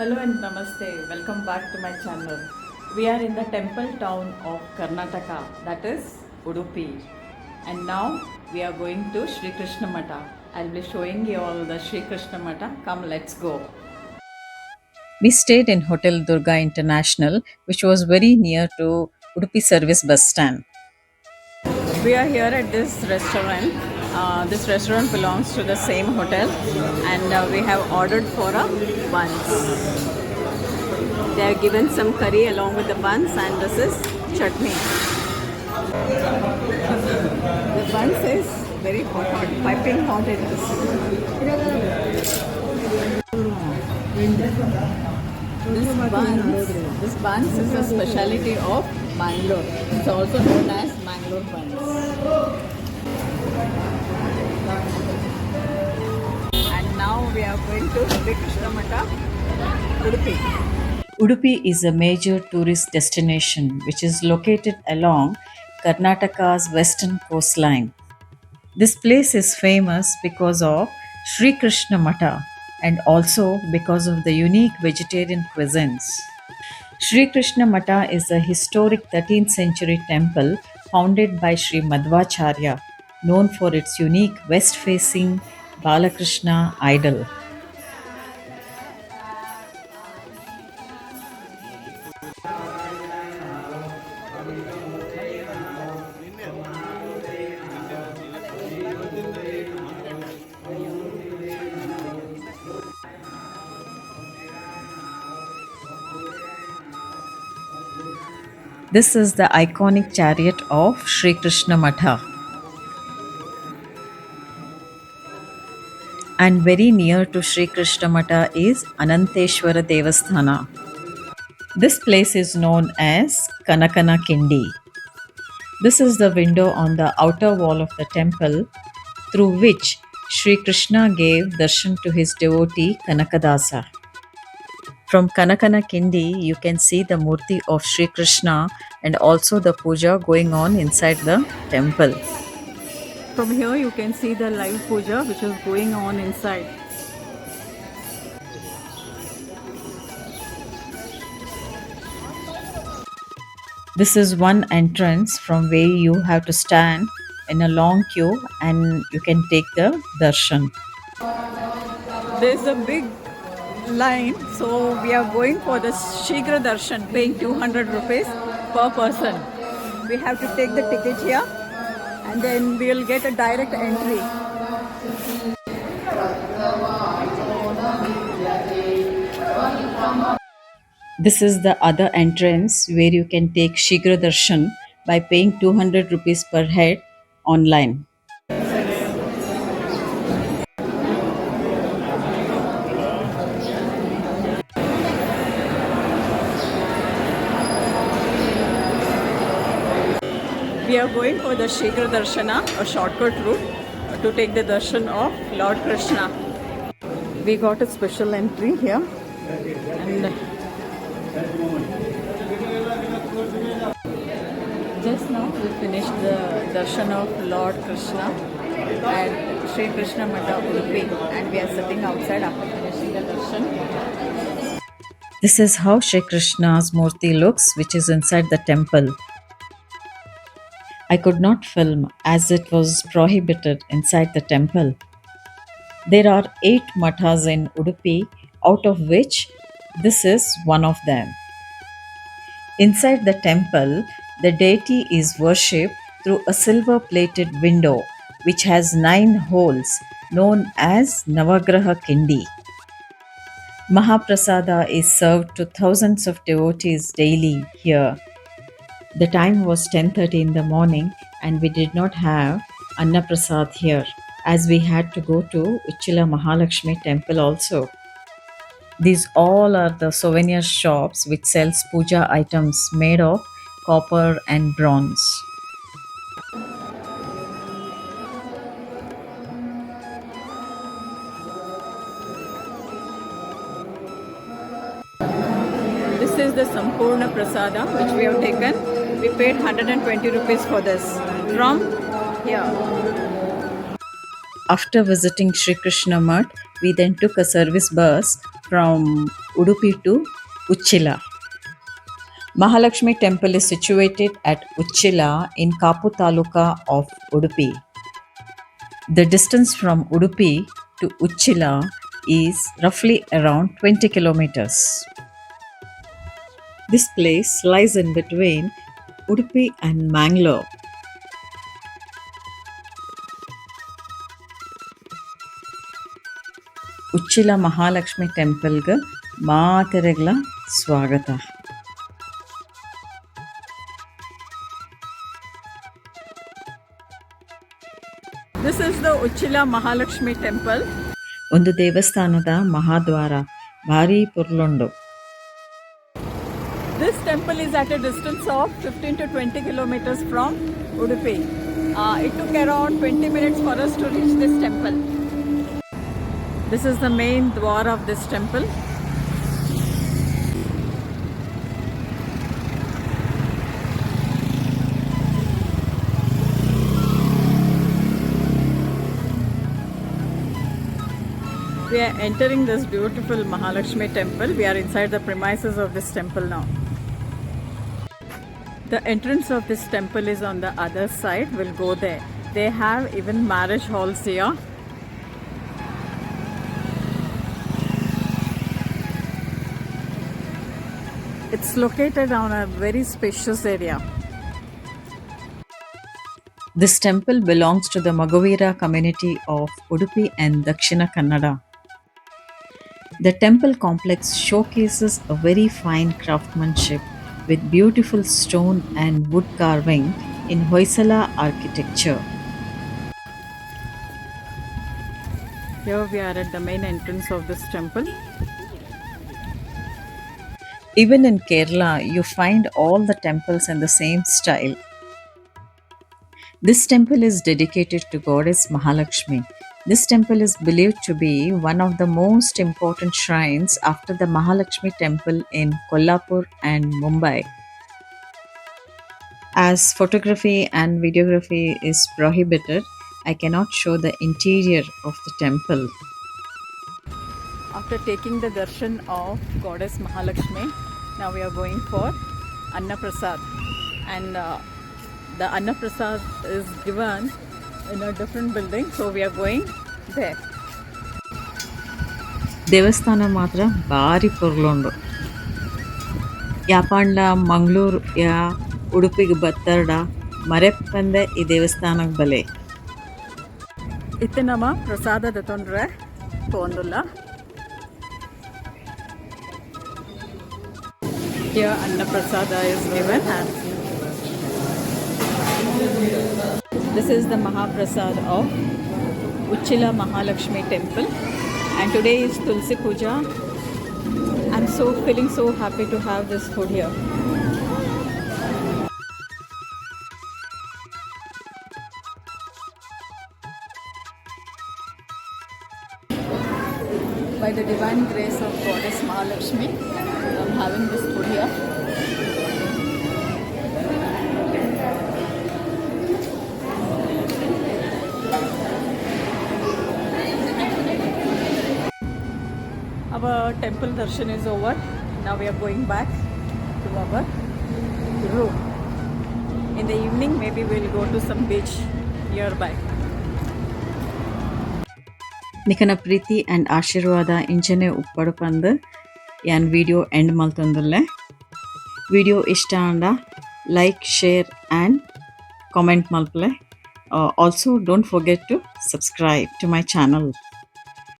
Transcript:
Hello and namaste. Welcome back to my channel. We are in the temple town of Karnataka, that is Udupi. And now we are going to Sri Krishna Mata. I'll be showing you all the Sri Krishna Mata. Come, let's go. We stayed in Hotel Durga International, which was very near to Udupi Service Bus Stand. We are here at this restaurant. This restaurant belongs to the same hotel, and we have ordered for a buns. They are given some curry along with the buns, and this is chutney. The buns is very hot, piping hot it is. This buns is a specialty of Mangalore. It's also known as Mangalore buns. And now we are going to Sri Krishna Mata, Udupi. Udupi is a major tourist destination which is located along Karnataka's western coastline. This place is famous because of Sri Krishna Mata and also because of the unique vegetarian cuisines. Sri Krishna Mata is a historic 13th century temple founded by Sri Madhvacharya, known for its unique west facing Balakrishna idol. This is the iconic chariot of Sri Krishna Mata. And very near to Sri Krishna Mata is Ananteshwara Devasthana. This place is known as Kanakana Kindi. This is the window on the outer wall of the temple through which Sri Krishna gave darshan to his devotee Kanakadasa. From Kanakana Kindi, you can see the murti of Sri Krishna and also the puja going on inside the temple. From here, you can see the live puja which is going on inside. This is one entrance from where you have to stand in a long queue and you can take the darshan. There's a big line, so we are going for the Shigra Darshan, paying 200 rupees per person. We have to take the ticket here and then we will get a direct entry. This is the other entrance where you can take Shigra Darshan by paying 200 rupees per head online. We are going for the Shigra Darshana, a shortcut route to take the darshan of Lord Krishna. We got a special entry here. And just now we finished the darshan of Lord Krishna at Sri Krishna Mata Udupi, and we are sitting outside after finishing the darshan. This is how Sri Krishna's murti looks, which is inside the temple. I could not film as it was prohibited inside the temple. There are 8 mathas in Udupi, out of which this is one of them. Inside the temple, the deity is worshipped through a silver plated window which has 9 holes known as Navagraha Kindi. Mahaprasada is served to thousands of devotees daily here. The time was 10:30 in the morning and we did not have Anna Prasad here as we had to go to Uchila Mahalakshmi temple also. These all are the souvenir shops which sells puja items made of copper and bronze. This is the Sampurna Prasada which we have taken. We paid 120 rupees for this from here. After visiting Sri Krishna Mutt, we then took a service bus from Udupi to Uchila. Mahalakshmi temple is situated at Uchila in Kapu Taluka of Udupi. The distance from Udupi to Uchila is roughly around 20 kilometers. This place lies in between Udupi and Mangalore. Uchila Mahalakshmi ಟೆಂಪಲ್ಗೆ ಮಾತೆರೆಗ್ಲ ಸ್ವಾಗತ. This is the Uchila Mahalakshmi temple. ಒಂದು ದೇವಸ್ಥಾನದ ಮಹಾದ್ವಾರ ಭಾರಿ ಪುರ್ಲುಂಡು. This temple is at a distance of 15 to 20 kilometers from Udupi. It took around 20 minutes for us to reach this temple. This is the main dwar of this temple. We are entering this beautiful Mahalakshmi temple. We are inside the premises of this temple now. The entrance of this temple is on the other side. We'll go there. They have even marriage halls here. It's located on a very spacious area. This temple belongs to the Magavira community of Udupi and Dakshina Kannada. The temple complex showcases a very fine craftsmanship with beautiful stone and wood carving in Hoysala architecture. Here we are at the main entrance of this temple. Even in Kerala, you find all the temples in the same style. This temple is dedicated to Goddess Mahalakshmi. This temple is believed to be one of the most important shrines after the Mahalakshmi temple in Kolhapur and Mumbai. As photography and videography is prohibited, I cannot show the interior of the temple. After taking the darshan of Goddess Mahalakshmi, now we are going for Anna Prasad, and the Anna Prasad is given in a different building, so we are going there. ದೇವಸ್ಥಾನ ಮಾತ್ರ ಭಾರಿ ಪುರ್ಲುಂಡು. ಯಾಪಂಡ ಮಂಗಳೂರು ಯಾ ಉಡುಪಿಗೆ ಬತ್ತರ್ಡ ಮರೆಪ್ಪಂದೆ ಈ ದೇವಸ್ಥಾನಕ್ಕೆ ಬಲೆ ಇತ್ತೆ ನಮ್ಮ ಪ್ರಸಾದ ತೊಂದರೆ ತೊಂದಿಲ್ಲ. Here Anna Prasada is given, and this is the Mahaprasad of Uchila Mahalakshmi temple, and today is Tulsi Puja. I'm feeling so happy to have this food here. By the divine grace of Goddess Mahalakshmi, I'm having this food here. Our temple darshan is over. Now we are going back to our room. In the evening, maybe we'll go to some beach nearby. ನಿಖನ ಪ್ರೀತಿ and ಆಶೀರ್ವಾದ ಇಂಚನೆ ಉಪ್ಪಡು ಯಾನ್ video end ಮಲ್ತೊಂದುಲ್ಲೆ. Video ಇಷ್ಟ ಅಂಡ like, share and comment ಮಲ್ಪಲೆ. Also don't forget to subscribe to my channel.